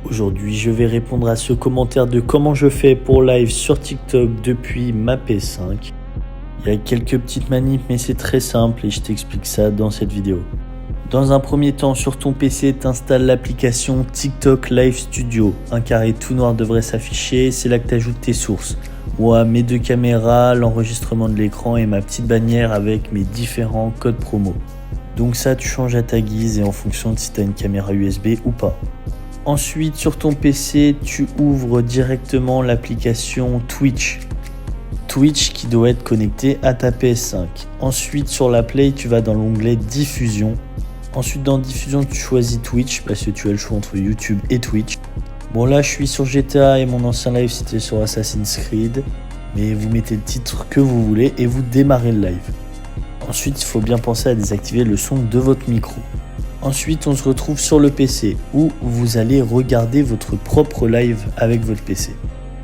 Aujourd'hui, je vais répondre à ce commentaire de comment je fais pour live sur TikTok depuis ma PS5. Il y a quelques petites manips, mais c'est très simple et je t'explique ça dans cette vidéo. Dans un premier temps, sur ton PC, t'installes l'application TikTok Live Studio. Un carré tout noir devrait s'afficher, c'est là que tu ajoutes tes sources. Moi, mes 2 caméras, l'enregistrement de l'écran et ma petite bannière avec mes différents codes promo. Donc ça, tu changes à ta guise et en fonction de si tu as une caméra USB ou pas. Ensuite, sur ton PC, tu ouvres directement l'application Twitch. Twitch qui doit être connecté à ta PS5. Ensuite, sur la Play, tu vas dans l'onglet Diffusion. Ensuite, dans Diffusion, tu choisis Twitch parce que tu as le choix entre YouTube et Twitch. Bon, là, je suis sur GTA et mon ancien live, c'était sur Assassin's Creed. Mais vous mettez le titre que vous voulez et vous démarrez le live. Ensuite, il faut bien penser à désactiver le son de votre micro. Ensuite, on se retrouve sur le PC où vous allez regarder votre propre live avec votre PC.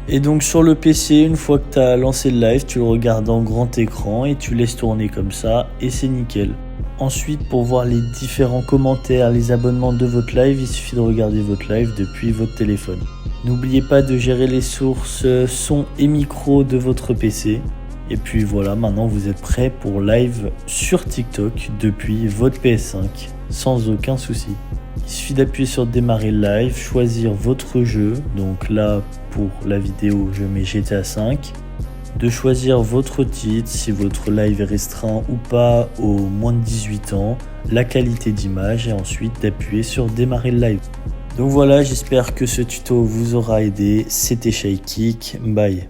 Et donc sur le PC, une fois que tu as lancé le live, tu le regardes en grand écran et tu laisses tourner comme ça et c'est nickel. Ensuite, pour voir les différents commentaires, les abonnements de votre live, il suffit de regarder votre live depuis votre téléphone. N'oubliez pas de gérer les sources son et micro de votre PC. Et puis voilà, maintenant vous êtes prêt pour live sur TikTok depuis votre PS5 sans aucun souci. Il suffit d'appuyer sur démarrer le live, choisir votre jeu, donc là pour la vidéo je mets GTA V, de choisir votre titre, si votre live est restreint ou pas aux moins de 18 ans, la qualité d'image et ensuite d'appuyer sur démarrer le live. Donc voilà, j'espère que ce tuto vous aura aidé, c'était Shykick, bye.